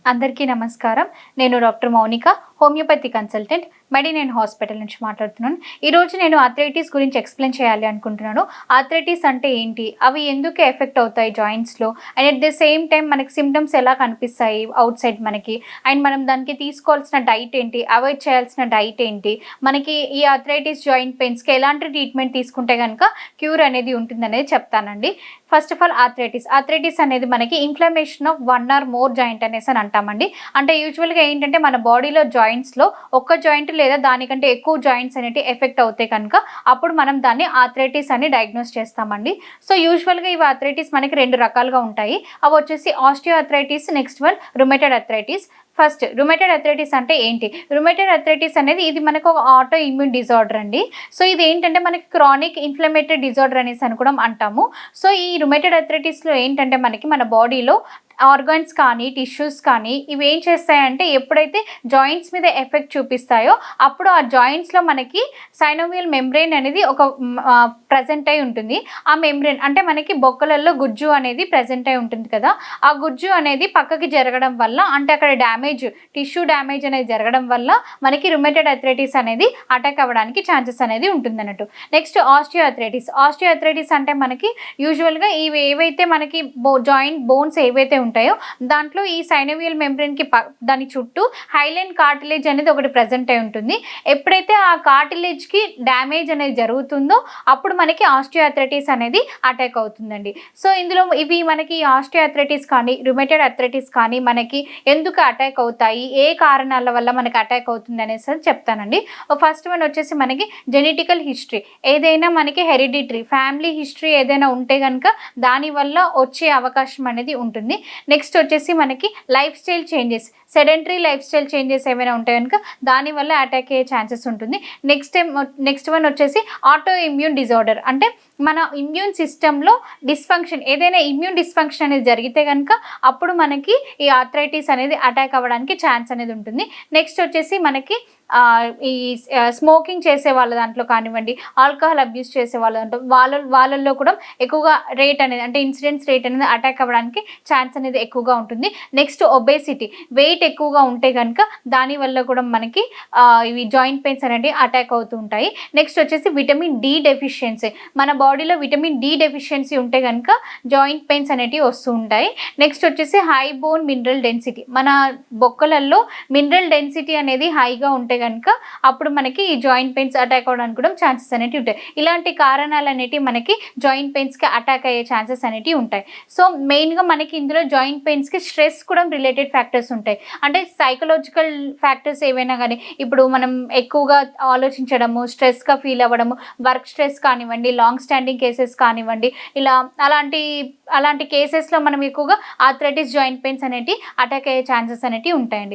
అందరికీ నమస్కారం. నేను doctor Mounika, homeopathy consultant, Medinine hospital నుంచి మాట్లాడుతున్నాను. ఈరోజు నేను ఆర్థరైటిస్ గురించి ఎక్స్‌ప్లెయిన్ చేయాలి అనుకుంటున్నాను. ఆర్థరైటిస్ అంటే ఏంటి? అవి ఎందుకు ఎఫెక్ట్ అవుతాయి జాయింట్స్‌లో? And at the same time మనకి సింప్టమ్స్ ఎలా కనిపిస్తాయి ఔట్ సైడ్ మనకి? అండ్ మనం దానికి తీసుకోవాల్సిన డైట్ ఏంటి? అవాయిడ్ చేయాల్సిన డైట్ ఏంటి? మనకి ఈ ఆర్థరైటిస్ జాయింట్ పెయిన్స్‌కి ఎలాంటి ట్రీట్మెంట్ తీసుకుంటే గనక క్యూర్ అనేది ఉంటుందనేది చెప్తానండి. ఫస్ట్ ఆఫ్ ఆల్ ఆర్థరైటిస్ అనేది మనకి inflammation of one or more joint అనేసని అంటామండి. అంటే యూజువల్‌గా ఏంటంటే మన బాడీలో జాయింట్స్‌లో ఒక్క జాయింట్ లేదా దానికంటే ఎక్కువ జాయింట్స్ అనేటివి ఎఫెక్ట్ అవుతే కనుక అప్పుడు మనం దాన్ని ఆర్థరైటిస్ అని డయాగ్నోస్ చేస్తామండి. సో యూజువల్‌గా ఇవి ఆర్థరైటిస్ మనకి 2 రకాలుగా ఉంటాయి. అవి వచ్చేసి osteo arthritis, next one rheumatoid arthritis. First rheumatoid arthritis అంటే ఏంటి? రుమటైడ్ ఆర్థరైటిస్ అనేది ఇది మనకు ఒక ఆటో ఇమ్యూన్ డిజార్డర్ అండి. సో ఇది ఏంటంటే మనకి క్రానిక్ ఇన్‌ఫ్లమేటరీ డిజార్డర్ అనేసి అని కూడా అంటాము. సో ఈ రుమటైడ్ ఆర్థరైటిస్‌లో ఏంటంటే మనకి మన బాడీలో ఆర్గాన్స్ కానీ, టిష్యూస్ కానీ ఇవి ఏం చేస్తాయంటే ఎప్పుడైతే జాయింట్స్ మీద ఎఫెక్ట్ చూపిస్తాయో అప్పుడు ఆ జాయింట్స్‌లో మనకి సైనోవియల్ మెంబ్రేన్ అనేది ప్రెజెంట్ అయి ఉంటుంది. ఆ మెంబ్రేన్ అంటే మనకి బొక్కలలో గుజ్జు అనేది ప్రెజెంట్ అయి ఉంటుంది కదా! ఆ గుజ్జు అనేది పక్కకి జరగడం వల్ల అంటే అక్కడ టిష్యూ డ్యామేజ్ అనేది జరగడం వల్ల మనకి రుమటైడ్ ఆర్థరైటిస్ అనేది అటాక్ అవ్వడానికి ఛాన్సెస్ అనేది ఉంటుందన్నట్టు. నెక్స్ట్ ఆస్టియో ఆర్థరైటిస్ అంటే మనకి యూజువల్‌గా ఇవి ఏవైతే మనకి జాయింట్ బోన్స్ ఏవైతే ఉంటాయో దాంట్లో ఈ సైనోవియల్ మెంబ్రేన్‌కి దాని చుట్టూ హైలైన్ కార్టిలేజ్ అనేది ఒకటి ప్రెజెంట్ అయి ఉంటుంది. ఎప్పుడైతే ఆ కార్టిలేజ్‌కి డ్యామేజ్ అనేది జరుగుతుందో అప్పుడు మనకి ఆస్టియో ఆర్థరైటిస్ అనేది అటాక్ అవుతుందండి. సో ఇందులో ఇవి మనకి ఆస్టియో ఆర్థరైటిస్ కానీ, రుమటైడ్ ఆర్థరైటిస్ కానీ మనకి ఎందుకు అటాక్ అవుతాయి? ఏ కారణాల వల్ల మనకి అటాక్ అవుతుంది అనేసి చెప్తానండి. ఫస్ట్ వన్ వచ్చేసి మనకి జెనెటికల్ హిస్టరీ. ఏదైనా మనకి హెరిడిటరీ ఫ్యామిలీ హిస్టరీ ఏదైనా ఉంటే గనుక దానివల్ల వచ్చే అవకాశం అనేది ఉంటుంది. నెక్స్ట్ వచ్చేసి మనకి సెడెంటరీ లైఫ్ స్టైల్ చేంజెస్ ఏమైనా ఉంటే కనుక దానివల్ల అటాక్ అయ్యే ఛాన్సెస్ ఉంటుంది. నెక్స్ట్ వన్ వచ్చేసి ఆటో ఇమ్యూన్ డిజార్డర్. అంటే మన ఇమ్యూన్ సిస్టంలో ఏదైనా ఇమ్యూన్ డిస్ఫంక్షన్ అనేది జరిగితే కనుక అప్పుడు మనకి ఈ ఆర్థరైటిస్ అనేది అటాక్ అవ్వడానికి ఛాన్స్ అనేది ఉంటుంది. నెక్స్ట్ వచ్చేసి మనకి ఈ స్మోకింగ్ చేసే వాళ్ళ దాంట్లో కానివ్వండి, ఆల్కహాల్ అబ్యూస్ చేసే వాళ్ళ దాంట్లో వాళ్ళల్లో కూడా ఎక్కువగా ఇన్సిడెన్స్ రేట్ అనేది అటాక్ అవ్వడానికి ఛాన్స్ అనేది ఎక్కువగా ఉంటుంది. నెక్స్ట్ ఒబేసిటీ, వెయిట్ ఎక్కువగా ఉంటే కనుక దానివల్ల కూడా మనకి ఇవి జాయింట్ పెయిన్స్ అనేవి అటాక్ అవుతూ ఉంటాయి. నెక్స్ట్ వచ్చేసి విటమిన్ డి డెఫిషియన్సీ. మన బాడీలో విటమిన్ డి డెఫిషియన్సీ ఉంటే కనుక జాయింట్ పెయిన్స్ అనేటివి వస్తూ ఉంటాయి. నెక్స్ట్ వచ్చేసి హై బోన్ మినరల్ డెన్సిటీ. మన బొక్కలలో మినరల్ డెన్సిటీ అనేది హైగా ఉంటే కనుక అప్పుడు మనకి ఈ జాయింట్ పెయిన్స్ అటాక్ అవ్వడానికి కూడా ఛాన్సెస్ అనేటివి ఉంటాయి. ఇలాంటి కారణాలు అనేటివి మనకి జాయింట్ పెయిన్స్కి అటాక్ అయ్యే ఛాన్సెస్ అనేటివి ఉంటాయి. సో మెయిన్గా మనకి ఇందులో జాయింట్ పెయిన్స్కి స్ట్రెస్ కూడా రిలేటెడ్ ఫ్యాక్టర్స్ ఉంటాయి. అంటే సైకలాజికల్ ఫ్యాక్టర్స్ ఏవైనా కానీ ఇప్పుడు మనం ఎక్కువగా ఆలోచించడము, స్ట్రెస్గా ఫీల్ అవ్వడము, వర్క్ స్ట్రెస్ కానివ్వండి, లాంగ్ స్టాండింగ్ కేసెస్ కానివ్వండి, అలాంటి కేసెస్లో మనం ఎక్కువగా ఆర్థరైటిస్ జాయింట్ పెయిన్స్ అనేటివి అటాక్ అయ్యే ఛాన్సెస్ అనేటివి ఉంటాయండి.